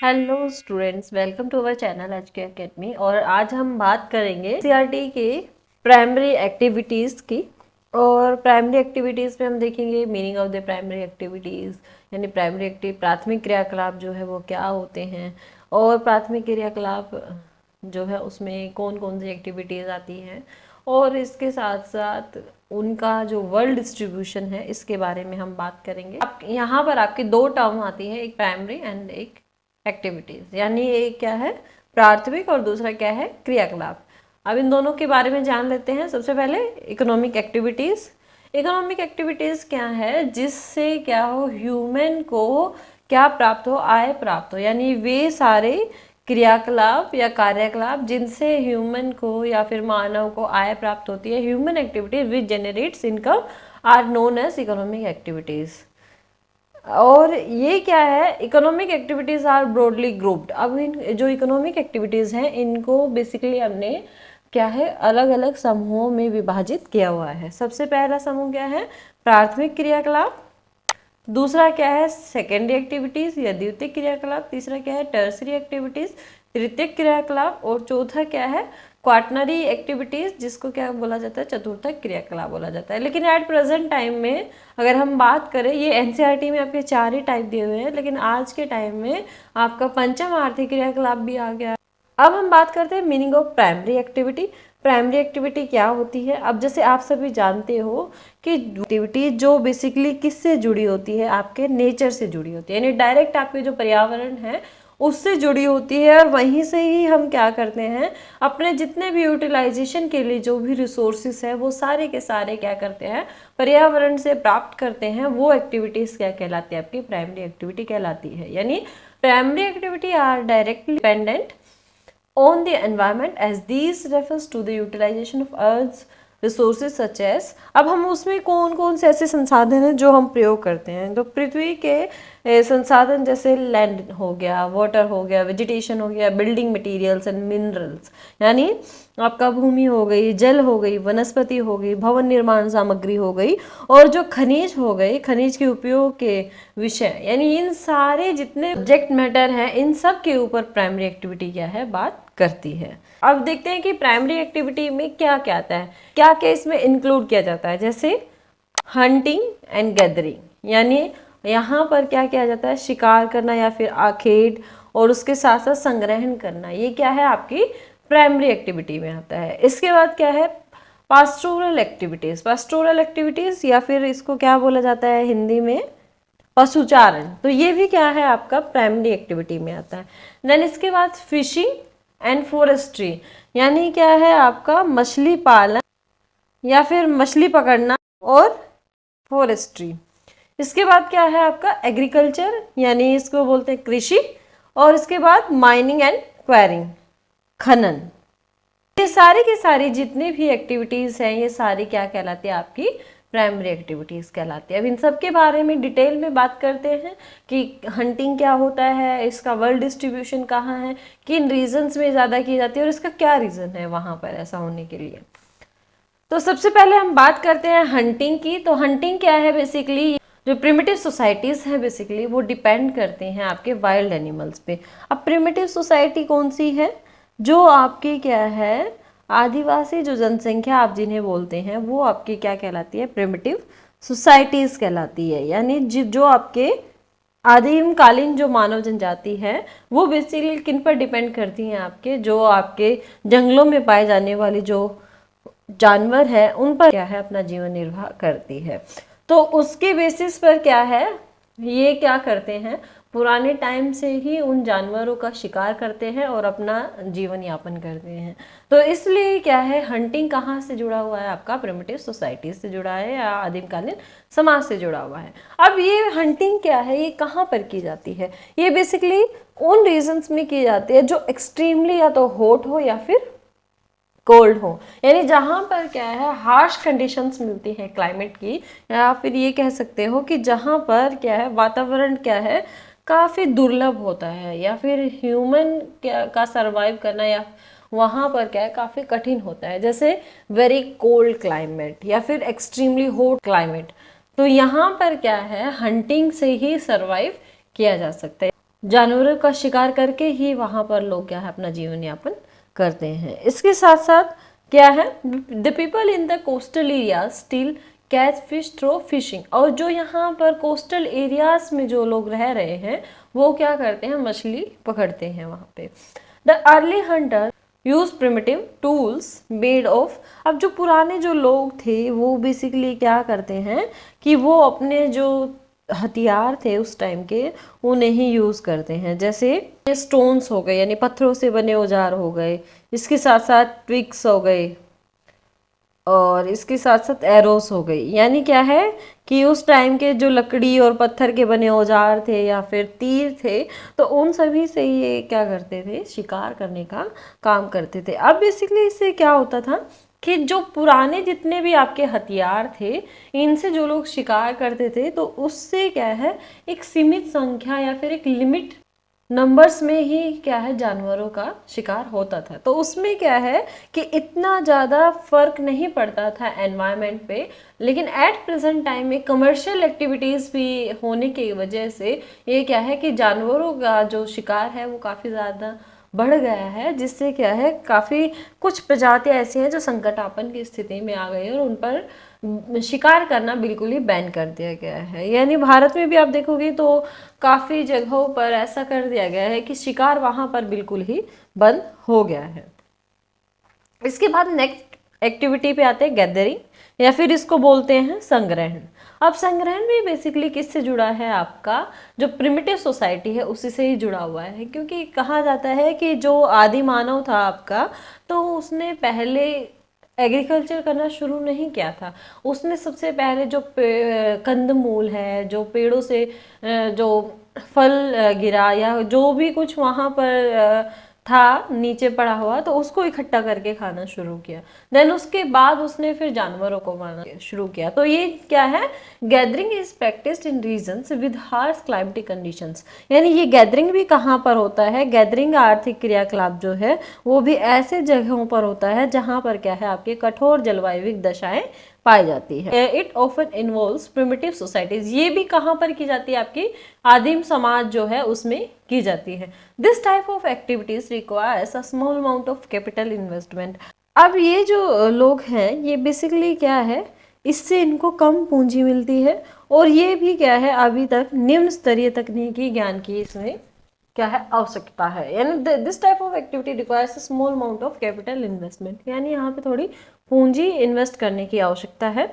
Hello students, welcome to our channel HK academy. और आज हम बात करेंगे एनसीईआरटी के प्राइमरी एक्टिविटीज़ की। और प्राइमरी एक्टिविटीज़ में हम देखेंगे meaning of the primary activities, यानी प्राथमिक क्रियाकलाप जो है वो क्या होते हैं, और प्राथमिक क्रियाकलाप जो है उसमें कौन कौन सी एक्टिविटीज़ आती हैं, और इसके साथ साथ उनका जो वर्ल्ड डिस्ट्रीब्यूशन है इसके बारे में हम बात करेंगे। यहाँ पर आपकी दो टर्म आती है, एक प्राइमरी एंड एक एक्टिविटीज, यानी एक क्या है प्राथमिक और दूसरा क्या है क्रियाकलाप। अब इन दोनों के बारे में जान लेते हैं। सबसे पहले इकोनॉमिक एक्टिविटीज। इकोनॉमिक एक्टिविटीज क्या है, जिससे क्या हो ह्यूमन को क्या प्राप्त हो, आय प्राप्त हो, यानी वे सारे क्रियाकलाप या कार्यकलाप जिनसे ह्यूमन को या फिर मानव को आय प्राप्त होती है, human activities which generates income are known as economic activities. और ये क्या है, economic activities are broadly grouped. अब इन जो इकोनॉमिक एक्टिविटीज़ हैं इनको बेसिकली हमने क्या है अलग अलग समूहों में विभाजित किया हुआ है। सबसे पहला समूह क्या है प्राथमिक क्रियाकलाप, दूसरा क्या है सेकेंडरी एक्टिविटीज़ या द्वितीयक क्रियाकलाप, तीसरा क्या है टर्सरी एक्टिविटीज़ तृतीयक क्रियाकलाप, और चौथा क्या है क्वाटनरी एक्टिविटीज़, जिसको क्या बोला जाता है चतुर्थक क्रियाकलाप बोला जाता है। लेकिन एट प्रेजेंट टाइम में अगर हम बात करें, ये एनसीईआरटी में आपके 4 ही टाइप दिए हुए हैं, लेकिन आज के टाइम में आपका पंचम आर्थिक क्रियाकलाप भी आ गया। अब हम बात करते हैं meaning of primary activity. Primary activity क्या होती है? अब जैसे आप सभी जानते हो कि एक्टिविटी जो बेसिकली किससे जुड़ी होती है, आपके नेचर से जुड़ी होती है, यानी डायरेक्ट आपके जो पर्यावरण है उससे जुड़ी होती है। और वहीं से ही हम क्या करते हैं, अपने जितने भी यूटिलाइजेशन के लिए जो भी रिसोर्सेस है वो सारे के सारे क्या करते हैं पर्यावरण से प्राप्त करते हैं। वो एक्टिविटीज़ क्या कहलाती है, आपकी प्राइमरी एक्टिविटी कहलाती है। यानी primary activity are directly dependent on the environment as these refers to the utilization of earth's resources such as। अब हम उसमें कौन कौन से ऐसे संसाधन हैं जो हम प्रयोग करते हैं, तो पृथ्वी के संसाधन जैसे लैंड हो गया, वाटर हो गया, वेजिटेशन हो गया, बिल्डिंग मटेरियल्स एंड मिनरल्स, यानी आपका भूमि हो गई, जल हो गई, वनस्पति हो गई, भवन निर्माण सामग्री हो गई, और जो खनिज हो गई, खनिज के उपयोग के विषय, यानी इन सारे जितने सब्जेक्ट मैटर हैं इन सब के ऊपर प्राइमरी एक्टिविटी क्या है बात करती है। अब देखते हैं कि प्राइमरी एक्टिविटी में क्या क्या आता है, क्या क्या इसमें इंक्लूड किया जाता है। जैसे हंटिंग एंड गैदरिंग, यानी यहाँ पर क्या किया जाता है शिकार करना या फिर आखेट, और उसके साथ साथ संग्रहण करना, ये क्या है आपकी प्राइमरी एक्टिविटी में आता है। इसके बाद क्या है पास्टोरल एक्टिविटीज। पास्टोरल एक्टिविटीज या फिर इसको क्या बोला जाता है हिंदी में पशुचारण, तो ये भी क्या है आपका प्राइमरी एक्टिविटी में आता है। देन इसके बाद फिशिंग एंड फॉरेस्ट्री, यानी क्या है आपका मछली पालन या फिर मछली पकड़ना, और फॉरेस्ट्री। इसके बाद क्या है आपका एग्रीकल्चर, यानी इसको बोलते हैं कृषि, और इसके बाद माइनिंग एंड क्वायरिंग खनन। ये सारी की सारी जितनी भी एक्टिविटीज हैं ये सारी क्या कहलाती है आपकी प्राइमरी एक्टिविटीज कहलाती है। अब इन सब के बारे में डिटेल में बात करते हैं कि हंटिंग क्या होता है, इसका वर्ल्ड डिस्ट्रीब्यूशन कहाँ है, किन रीजन्स में ज़्यादा की जाती है, और इसका क्या रीज़न है वहाँ पर ऐसा होने के लिए। तो सबसे पहले हम बात करते हैं हंटिंग की। तो हंटिंग क्या है, बेसिकली जो प्रिमिटिव सोसाइटीज़ हैं बेसिकली वो डिपेंड करते हैं आपके वाइल्ड एनिमल्स पे। अब प्रिमिटिव सोसाइटी कौन सी है, जो आपकी क्या है आदिवासी जो जनसंख्या आप जिन्हें बोलते हैं वो आपकी क्या कहलाती है प्रिमिटिव सोसाइटीज़ कहलाती है। यानी जो आपके आदिम कालीन जो मानव जनजाति है वो बेसिकली किन पर डिपेंड करती हैं, आपके जो आपके जंगलों में पाए जाने वाली जो जानवर है उन पर क्या है अपना जीवन निर्वाह करती है। तो उसके बेसिस पर क्या है ये क्या करते हैं पुराने टाइम से ही उन जानवरों का शिकार करते हैं और अपना जीवन यापन करते हैं। तो इसलिए क्या है हंटिंग कहाँ से जुड़ा हुआ है आपका प्रिमिटिव सोसाइटी से जुड़ा है या आदिमकालीन समाज से जुड़ा हुआ है। अब ये हंटिंग क्या है, ये कहाँ पर की जाती है, ये बेसिकली उन रीजन्स में की जाती है जो एक्सट्रीमली या तो हॉट हो या फिर कोल्ड हो, यानी जहाँ पर क्या है हार्श कंडीशंस मिलती हैं क्लाइमेट की, या फिर ये कह सकते हो कि जहाँ पर क्या है वातावरण क्या है काफ़ी दुर्लभ होता है, या फिर ह्यूमन का सरवाइव करना या वहाँ पर क्या है काफ़ी कठिन होता है, जैसे वेरी कोल्ड क्लाइमेट या फिर एक्सट्रीमली हॉट क्लाइमेट। तो यहाँ पर क्या है हंटिंग से ही सरवाइव किया जा सकता है। जानवरों का शिकार करके ही वहाँ पर लोग क्या है अपना जीवन यापन करते हैं। इसके साथ साथ क्या है, the people in the coastal area still catch fish through fishing, और जो यहाँ पर कोस्टल एरियाज में जो लोग रह रहे हैं वो क्या करते हैं, मछली पकड़ते हैं वहाँ पे। The early Hunter use primitive tools made of, अब जो पुराने जो लोग थे वो बेसिकली क्या करते हैं कि वो अपने जो हथियार थे उस टाइम के उन्हें ही यूज करते हैं, जैसे स्टोन्स हो गए यानी पत्थरों से बने औजार हो गए, इसके साथ साथ ट्विक्स हो गए, और इसके साथ साथ एरोस हो गई। यानी क्या है कि उस टाइम के जो लकड़ी और पत्थर के बने औजार थे या फिर तीर थे, तो उन सभी से ये क्या करते थे, शिकार करने का काम करते थे। अब बेसिकली इससे क्या होता था कि जो पुराने जितने भी आपके हथियार थे इनसे जो लोग शिकार करते थे तो उससे क्या है एक सीमित संख्या या फिर एक लिमिट नंबर्स में ही क्या है जानवरों का शिकार होता था। तो उसमें क्या है कि इतना ज़्यादा फर्क नहीं पड़ता था एनवायरनमेंट पे, लेकिन एट प्रेजेंट टाइम में कमर्शियल एक्टिविटीज़ भी होने की वजह से ये क्या है कि जानवरों का जो शिकार है वो काफ़ी ज़्यादा बढ़ गया है, जिससे क्या है काफ़ी कुछ प्रजातियां ऐसी हैं जो संकटापन की स्थिति में आ गई है और उन पर शिकार करना बिल्कुल ही बैन कर दिया गया है। यानी भारत में भी आप देखोगे तो काफ़ी जगहों पर ऐसा कर दिया गया है कि शिकार वहाँ पर बिल्कुल ही बंद हो गया है। इसके बाद नेक्स्ट एक्टिविटी पे आते हैं गैदरिंग, या फिर इसको बोलते हैं संग्रहण। अब संग्रहण भी बेसिकली किससे जुड़ा है, आपका जो प्रिमिटिव सोसाइटी है उसी से ही जुड़ा हुआ है, क्योंकि कहा जाता है कि जो आदि मानव था आपका, तो उसने पहले एग्रीकल्चर करना शुरू नहीं किया था। उसने सबसे पहले जो कंदमूल है, जो पेड़ों से जो फल गिरा या जो भी कुछ वहाँ पर था नीचे पड़ा हुआ, तो उसको इकट्ठा करके खाना शुरू किया। देन उसके बाद उसने फिर जानवरों को मारना शुरू किया। तो ये क्या है, gathering is practised in regions with harsh climatic conditions. यानी ये गैदरिंग भी कहाँ पर होता है, गैदरिंग आर्थिक क्रियाकलाप जो है वो भी ऐसे जगहों पर होता है जहाँ पर क्या है आपके कठोर जलवायु दशाएं पाई जाती है। It often involves primitive societies, ये भी कहाँ पर की जाती है, आपकी आदिम समाज जो है उसमें की जाती है। This type of activities requires a small amount of capital investment. अब ये जो लोग हैं ये बेसिकली क्या है, इससे इनको कम पूंजी मिलती है और ये भी क्या है अभी तक निम्न स्तरीय तकनीकी ज्ञान की इसमें क्या है आवश्यकता है। यानी this type of activity requires small amount of capital investment, यानी यहाँ पे थोड़ी पूंजी इन्वेस्ट करने की आवश्यकता है।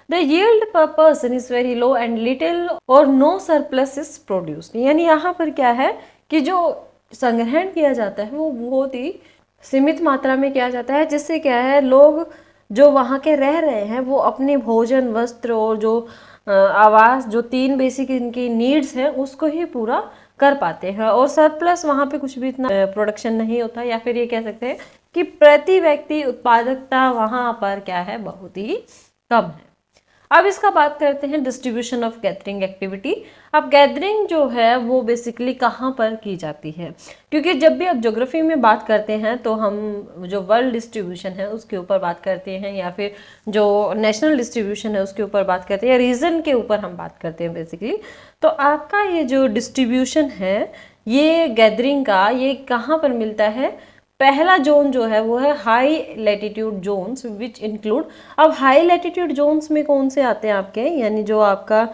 द यील्ड पर person is very low and little और नो सरप्लस इज प्रोड्यूस्ड। यानी यहाँ पर क्या है कि जो संग्रहण किया जाता है वो बहुत ही सीमित मात्रा में किया जाता है, जिससे क्या है लोग जो वहाँ के रह रहे हैं वो अपने भोजन, वस्त्र और जो आवास, जो तीन बेसिक इनकी नीड्स हैं उसको ही पूरा कर पाते हैं, और सरप्लस वहाँ पे कुछ भी इतना प्रोडक्शन नहीं होता, या फिर ये कह सकते हैं कि प्रति व्यक्ति उत्पादकता वहाँ पर क्या है बहुत ही कम है। अब इसका बात करते हैं डिस्ट्रीब्यूशन ऑफ गैदरिंग एक्टिविटी। अब गैदरिंग जो है वो बेसिकली कहाँ पर की जाती है, क्योंकि जब भी आप ज्योग्राफी में बात करते हैं तो हम जो वर्ल्ड डिस्ट्रीब्यूशन है उसके ऊपर बात करते हैं, या फिर जो नेशनल डिस्ट्रीब्यूशन है उसके ऊपर बात करते हैं, या रीजन के ऊपर हम बात करते हैं बेसिकली। तो आपका ये जो डिस्ट्रीब्यूशन है ये गैदरिंग का, ये कहाँ पर मिलता है, पहला जोन जो है वो है high latitude zones which include. अब हाई लैटिट्यूड जोन्स में कौन से आते हैं आपके, यानी जो आपका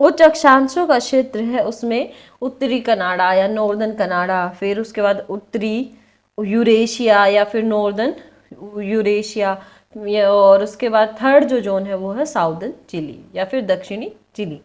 उच्च अक्षांशों का क्षेत्र है उसमें उत्तरी कनाडा या नॉर्दर्न कनाडा, फिर उसके बाद उत्तरी यूरेशिया या फिर नॉर्दर्न यूरेशिया, और उसके बाद थर्ड जो जोन है वो है साउदर्न चिली या फिर दक्षिणी चिली।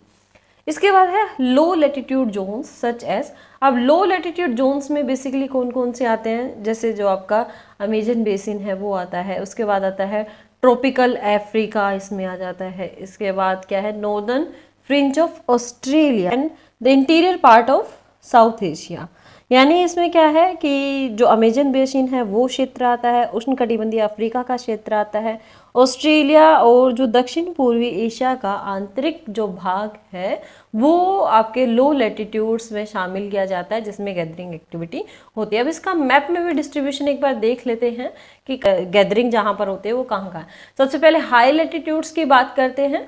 इसके बाद है लो लैटिट्यूड जोन्स सच एज। अब लो लैटिट्यूड जोन्स में बेसिकली कौन कौन से आते हैं, जैसे जो आपका अमेजन बेसिन है वो आता है, उसके बाद आता है ट्रॉपिकल अफ्रीका इसमें आ जाता है, इसके बाद क्या है northern fringe of Australia and the interior part of south Asia. यानी इसमें क्या है कि जो अमेजन बेसिन है वो क्षेत्र आता है, उष्णकटिबंधीय अफ्रीका का क्षेत्र आता है, ऑस्ट्रेलिया और जो दक्षिण पूर्वी एशिया का आंतरिक जो भाग है वो आपके लो लैटिट्यूड्स में शामिल किया जाता है जिसमें गैदरिंग एक्टिविटी होती है। अब इसका मैप में भी डिस्ट्रीब्यूशन एक बार देख लेते हैं कि गैदरिंग जहाँ पर होते हैं वो कहाँ कहाँ है। सबसे पहले हाई लैटिट्यूड्स की बात करते हैं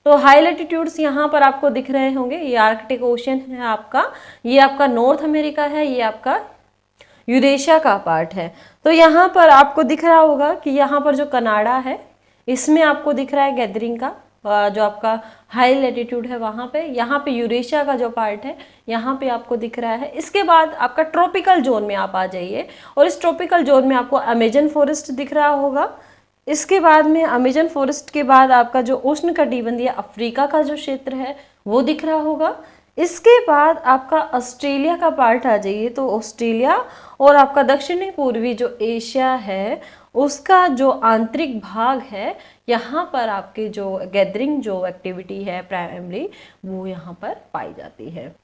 तो हाई लैटिट्यूड्स यहाँ पर आपको दिख रहे होंगे, ये आर्कटिक ओशन है आपका, ये आपका नॉर्थ अमेरिका है, ये आपका यूरेशिया का पार्ट है। तो यहाँ पर आपको दिख रहा होगा कि यहाँ पर जो कनाडा है इसमें आपको दिख रहा है गैदरिंग का जो आपका हाई लैटिट्यूड है वहाँ पे, यहाँ पे यूरेशिया का जो पार्ट है यहाँ पे आपको दिख रहा है। इसके बाद आपका ट्रॉपिकल जोन में आप आ जाइए और इस ट्रॉपिकल जोन में आपको अमेजन फॉरेस्ट दिख रहा होगा। इसके बाद में अमेजन फॉरेस्ट के बाद आपका जो उष्णकटिबंधीय अफ्रीका का जो क्षेत्र है वो दिख रहा होगा। इसके बाद आपका ऑस्ट्रेलिया का पार्ट आ जाइए, तो ऑस्ट्रेलिया और आपका दक्षिणी पूर्वी जो एशिया है उसका जो आंतरिक भाग है, यहाँ पर आपके जो गैदरिंग जो एक्टिविटी है प्राइमरी वो यहाँ पर पाई जाती है।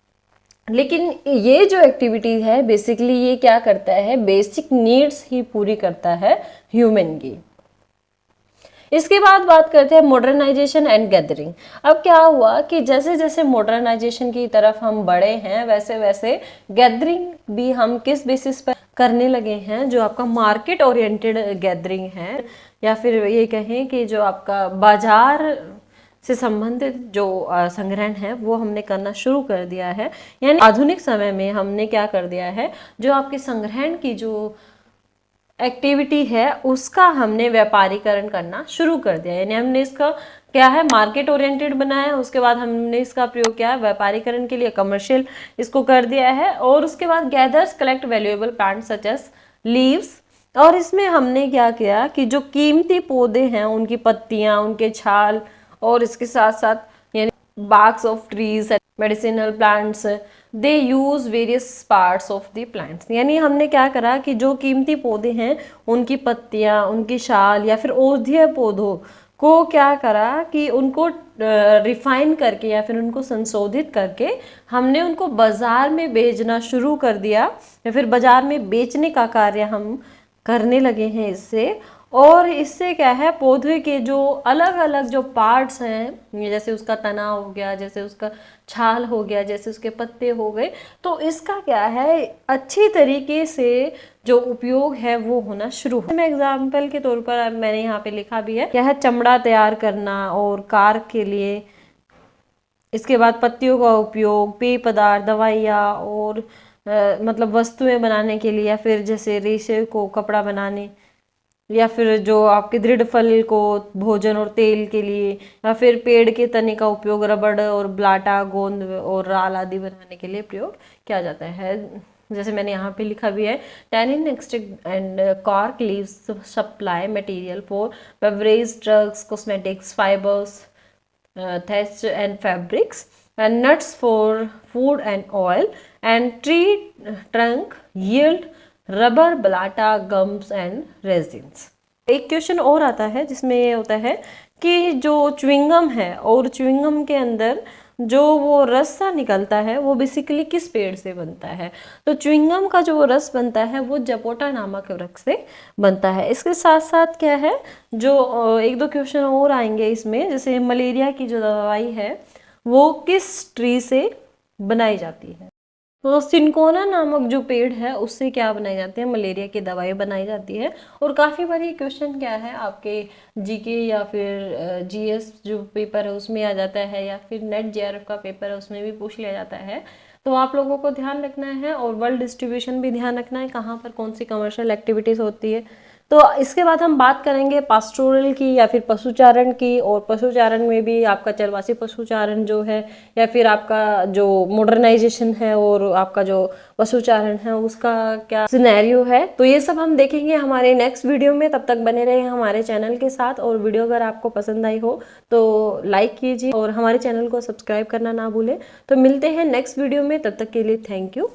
लेकिन ये जो एक्टिविटी है बेसिकली ये क्या करता है, बेसिक नीड्स ही पूरी करता है ह्यूमन की। इसके बाद बात करते हैं मॉडर्नाइजेशन एंड गैदरिंग। अब क्या हुआ कि जैसे जैसे मॉडर्नाइजेशन की तरफ हम बढ़े हैं वैसे वैसे गैदरिंग भी हम किस बेसिस पर करने लगे हैं, जो आपका मार्केट ओरिएंटेड गैदरिंग है या फिर ये कहें कि जो आपका बाजार से संबंधित जो संग्रहण है वो हमने करना शुरू कर दिया है। यानी आधुनिक समय में हमने क्या कर दिया है, जो आपके संग्रहण की जो एक्टिविटी है उसका हमने व्यापारीकरण करना शुरू कर दिया। यानी हमने इसका क्या है मार्केट ओरिएंटेड बनाया, उसके बाद हमने इसका प्रयोग किया है व्यापारीकरण के लिए, कमर्शियल इसको कर दिया है। और उसके बाद gathers collect valuable plant such as leaves, और इसमें हमने क्या किया कि जो कीमती पौधे हैं उनकी पत्तियां, उनके छाल और इसके साथ साथ यानी barks of trees, medicinal plants, they use various parts of the plants. यानी हमने क्या करा कि जो कीमती पौधे हैं उनकी पत्तियां, उनकी शाल या फिर औषधीय पौधों को क्या करा कि उनको रिफाइन करके या फिर उनको संशोधित करके हमने उनको बाजार में बेचना शुरू कर दिया या फिर बाजार में बेचने का कार्य हम करने लगे हैं इससे। और इससे क्या है, पौधे के जो अलग अलग जो पार्ट्स हैं, जैसे उसका तना हो गया, जैसे उसका छाल हो गया, जैसे उसके पत्ते हो गए, तो इसका क्या है अच्छी तरीके से जो उपयोग है वो होना शुरू हो। मैं एग्जाम्पल के तौर पर मैंने यहाँ पे लिखा भी है, क्या है चमड़ा तैयार करना और कार के लिए, इसके बाद पत्तियों का उपयोग पेय पदार्थ, दवाइयाँ और मतलब वस्तुएं बनाने के लिए, या फिर जैसे रेशे को कपड़ा बनाने, या फिर जो आपके दृढ़ फल को भोजन और तेल के लिए, या फिर पेड़ के तने का उपयोग रबड़ और ब्लाटा, गोंद और राल आदि बनाने के लिए प्रयोग किया जाता है। जैसे मैंने यहाँ पे लिखा भी है, tannin extract and cork leaves supply material for beverage, drugs, cosmetics, fibres, thatch and fabrics, and nuts for food and oil, and tree trunk yield rubber, blata, gums and resins। एक क्वेश्चन और आता है जिसमें ये होता है कि जो च्युइंगम है और च्युइंगम के अंदर जो वो रस सा निकलता है वो बेसिकली किस पेड़ से बनता है। तो च्युइंगम का जो रस बनता है वो जपोटा नामक वृक्ष से बनता है। इसके साथ साथ क्या है, जो एक दो क्वेश्चन और आएंगे इसमें, जैसे मलेरिया की जो दवाई है वो किस ट्री से बनाई जाती है। तो सिनकोना नामक जो पेड़ है उससे क्या बनाई जाती है, मलेरिया की दवाई बनाई जाती है। और काफ़ी बार ये क्वेश्चन क्या है आपके जीके या फिर जीएस जो पेपर है उसमें आ जाता है, या फिर नेट जेआरएफ का पेपर है उसमें भी पूछ लिया जाता है। तो आप लोगों को ध्यान रखना है और वर्ल्ड डिस्ट्रीब्यूशन भी ध्यान रखना है, कहाँ पर कौन सी कमर्शियल एक्टिविटीज़ होती है। तो इसके बाद हम बात करेंगे पास्टोरल की या फिर पशुचारण की। और पशुचारण में भी आपका चरवासी पशुचारण जो है, या फिर आपका जो मॉडर्नाइजेशन है और आपका जो पशुचारण है उसका क्या सिनेरियो है, तो ये सब हम देखेंगे हमारे नेक्स्ट वीडियो में। तब तक बने रहे हमारे चैनल के साथ, और वीडियो अगर आपको पसंद आई हो तो लाइक कीजिए और हमारे चैनल को सब्सक्राइब करना ना भूलें। तो मिलते हैं नेक्स्ट वीडियो में, तब तक के लिए थैंक यू।